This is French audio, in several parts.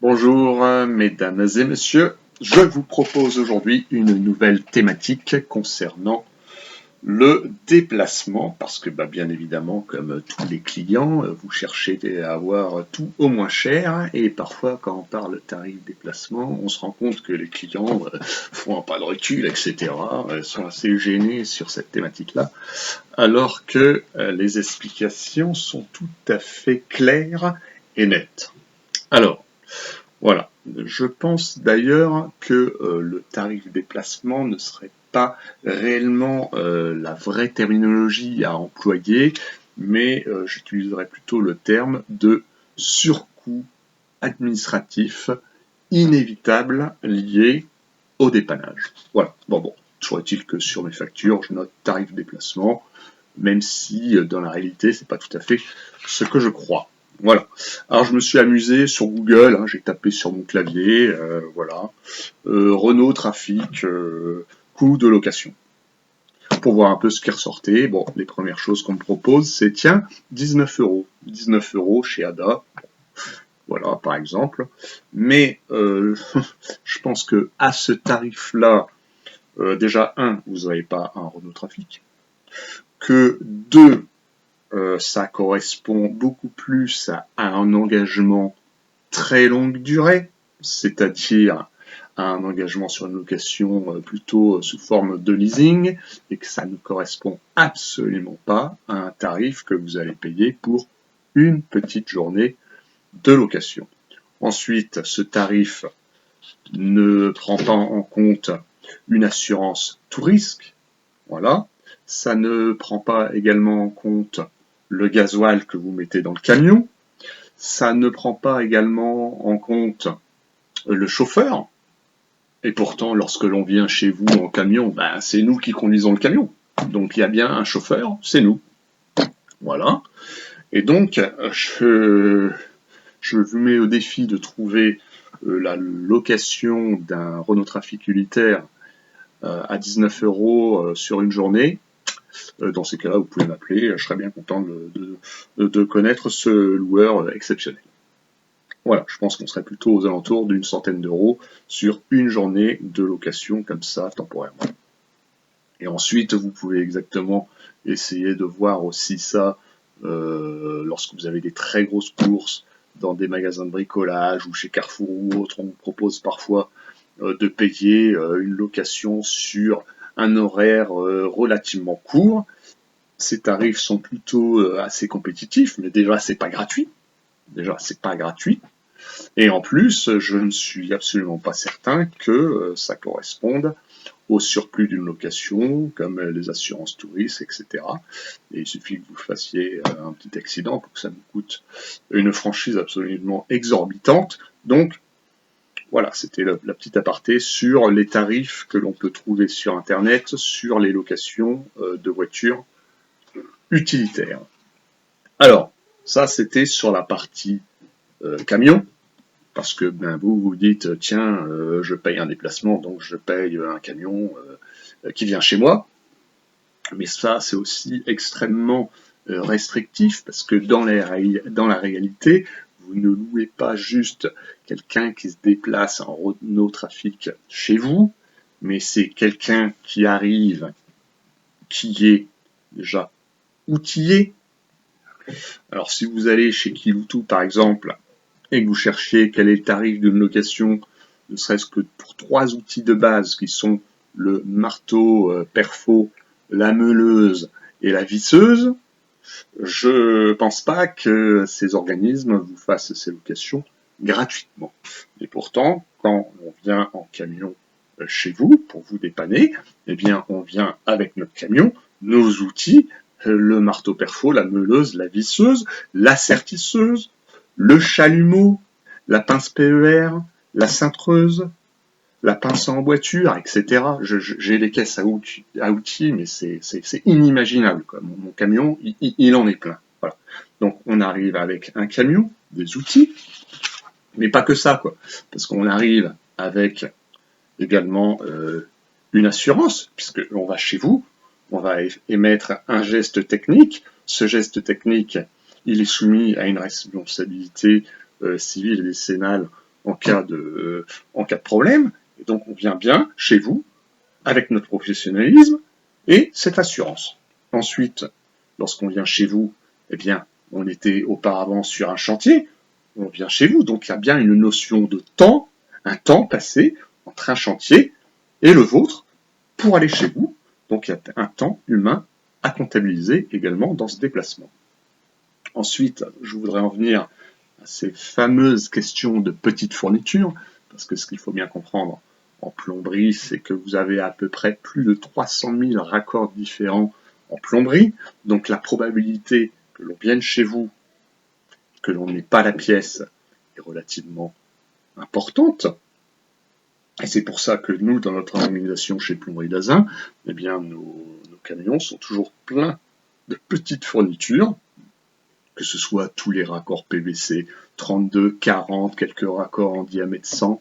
Bonjour, mesdames et messieurs. Je vous propose aujourd'hui une nouvelle thématique concernant le déplacement, parce que bien évidemment, comme tous les clients, vous cherchez à avoir tout au moins cher, et parfois quand on parle tarif déplacement, on se rend compte que les clients font un pas de recul, etc., sont assez gênés sur cette thématique-là, alors que les explications sont tout à fait claires et nettes. Alors, voilà. Je pense d'ailleurs que le tarif déplacement ne serait pas réellement la vraie terminologie à employer, mais j'utiliserais plutôt le terme de surcoût administratif inévitable lié au dépannage. Voilà. Bon. Toujours est-il que sur mes factures, je note tarif déplacement, même si dans la réalité, c'est pas tout à fait ce que je crois. Voilà. Alors je me suis amusé sur Google, j'ai tapé sur mon clavier, voilà, Renault Trafic, coût de location, pour voir un peu ce qui ressortait. Bon, les premières choses qu'on me propose, c'est tiens, 19 euros. 19 euros chez Ada, voilà, par exemple. Mais je pense que à ce tarif-là, déjà, vous n'avez pas un Renault Trafic, que deux, ça correspond beaucoup plus à un engagement très longue durée, c'est-à-dire un engagement sur une location plutôt sous forme de leasing, et que ça ne correspond absolument pas à un tarif que vous allez payer pour une petite journée de location. Ensuite, ce tarif ne prend pas en compte une assurance tout risque, voilà. Ça ne prend pas également en compte le gasoil que vous mettez dans le camion. Ça ne prend pas également en compte le chauffeur. Et pourtant, lorsque l'on vient chez vous en camion, c'est nous qui conduisons le camion. Donc il y a bien un chauffeur, c'est nous. Voilà. Et donc, je vous mets au défi de trouver la location d'un Renault Trafic utilitaire à 19 euros sur une journée. Dans ces cas-là, vous pouvez m'appeler, je serais bien content de connaître ce loueur exceptionnel. Voilà, je pense qu'on serait plutôt aux alentours d'une centaine d'euros sur une journée de location comme ça, temporairement. Et ensuite, vous pouvez exactement essayer de voir aussi ça lorsque vous avez des très grosses courses dans des magasins de bricolage ou chez Carrefour ou autre. On vous propose parfois de payer une location sur un horaire relativement court. Ces tarifs sont plutôt assez compétitifs, mais déjà, c'est pas gratuit. Et en plus, je ne suis absolument pas certain que ça corresponde au surplus d'une location, comme les assurances touristes, etc. Et il suffit que vous fassiez un petit accident pour que ça vous coûte une franchise absolument exorbitante. Donc, voilà, c'était la petite aparté sur les tarifs que l'on peut trouver sur Internet sur les locations de voitures utilitaires. Alors, ça, c'était sur la partie camion. Parce que vous vous dites, tiens, je paye un déplacement, donc je paye un camion qui vient chez moi. Mais ça, c'est aussi extrêmement restrictif, parce que dans la réalité, vous ne louez pas juste quelqu'un qui se déplace en Renault Trafic chez vous, mais c'est quelqu'un qui arrive, qui est déjà outillé. Alors si vous allez chez Kiloutou, par exemple, et que vous cherchiez quel est le tarif d'une location, ne serait-ce que pour 3 outils de base qui sont le marteau perfo, la meuleuse et la visseuse, je pense pas que ces organismes vous fassent ces locations gratuitement. Et pourtant, quand on vient en camion chez vous pour vous dépanner, eh bien on vient avec notre camion, nos outils, le marteau perfo, la meuleuse, la visseuse, la sertisseuse, le chalumeau, la pince PER, la cintreuse, la pince à emboîture, etc. J'ai les caisses à outils, mais c'est inimaginable, quoi. Mon camion, il en est plein. Voilà. Donc on arrive avec un camion, des outils, mais pas que ça, quoi. Parce qu'on arrive avec également une assurance, puisque on va chez vous, on va émettre un geste technique. Ce geste technique, il est soumis à une responsabilité civile et décennale en cas de problème. Et donc, on vient bien chez vous, avec notre professionnalisme et cette assurance. Ensuite, lorsqu'on vient chez vous, eh bien, on était auparavant sur un chantier, on vient chez vous, donc il y a bien une notion de temps, un temps passé entre un chantier et le vôtre pour aller chez vous. Donc il y a un temps humain à comptabiliser également dans ce déplacement. Ensuite, je voudrais en venir à ces fameuses questions de petites fournitures, parce que ce qu'il faut bien comprendre en plomberie, c'est que vous avez à peu près plus de 300 000 raccords différents en plomberie, donc la probabilité que l'on vienne chez vous, que l'on n'ait pas la pièce, est relativement importante. Et c'est pour ça que nous, dans notre organisation chez Plomberie d'Azin, eh bien, nos camions sont toujours pleins de petites fournitures, que ce soit tous les raccords PVC, 32, 40, quelques raccords en diamètre 100,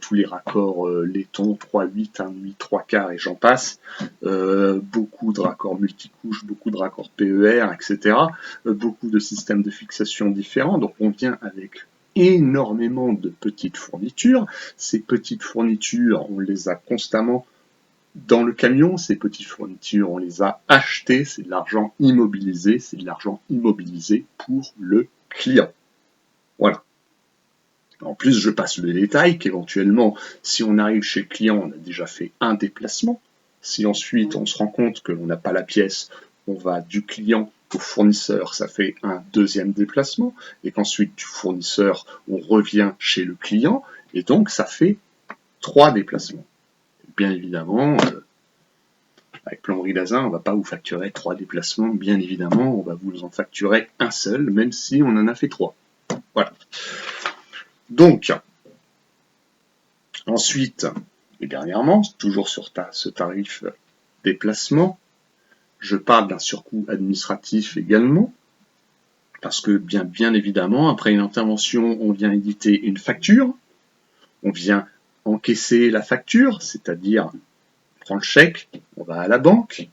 tous les raccords laiton, 3,8, 1,8, 3 quarts et j'en passe, beaucoup de raccords multicouches, beaucoup de raccords PER, etc., beaucoup de systèmes de fixation différents, donc on vient avec énormément de petites fournitures. Ces petites fournitures, on les a constamment dans le camion. Ces petites fournitures, on les a achetées, c'est de l'argent immobilisé, c'est de l'argent immobilisé pour le client. Voilà. En plus, je passe le détail qu'éventuellement, si on arrive chez le client, on a déjà fait un déplacement. Si ensuite on se rend compte que l'on n'a pas la pièce, on va du client au fournisseur, ça fait un deuxième déplacement, et qu'ensuite du fournisseur, on revient chez le client, et donc ça fait 3 déplacements. Bien évidemment, avec Plomberie d'Azin, on ne va pas vous facturer 3 déplacements, bien évidemment, on va vous en facturer un seul, même si on en a fait 3. Voilà. Donc, ensuite, et dernièrement, toujours sur ce tarif déplacement, je parle d'un surcoût administratif également, parce que bien évidemment, après une intervention, on vient éditer une facture, on vient encaisser la facture, c'est-à-dire on prend le chèque, on va à la banque,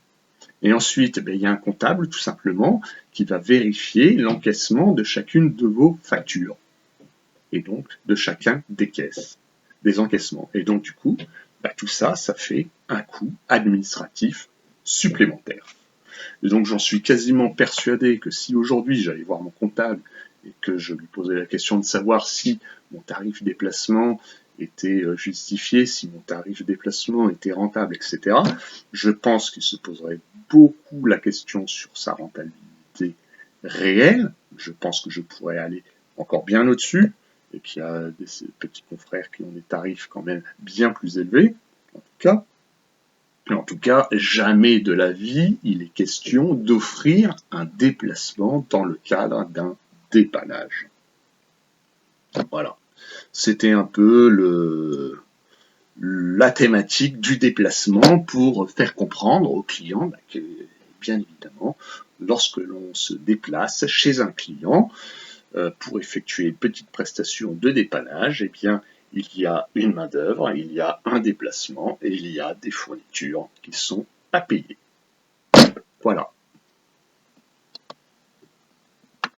et ensuite, il y a un comptable tout simplement qui va vérifier l'encaissement de chacune de vos factures, et donc de chacun des caisses, des encaissements. Et donc du coup, tout ça, ça fait un coût administratif supplémentaire. Et donc j'en suis quasiment persuadé que si aujourd'hui j'allais voir mon comptable et que je lui posais la question de savoir si mon tarif déplacement était justifié, si mon tarif déplacement était rentable, etc., je pense qu'il se poserait beaucoup la question sur sa rentabilité réelle. Je pense que je pourrais aller encore bien au-dessus et qu'il y a des petits confrères qui ont des tarifs quand même bien plus élevés, en tout cas. En tout cas, jamais de la vie, il est question d'offrir un déplacement dans le cadre d'un dépannage. Voilà. C'était un peu la thématique du déplacement pour faire comprendre aux clients que, bien évidemment, lorsque l'on se déplace chez un client pour effectuer une petite prestation de dépannage, eh bien, il y a une main-d'œuvre, il y a un déplacement et il y a des fournitures qui sont à payer. Voilà.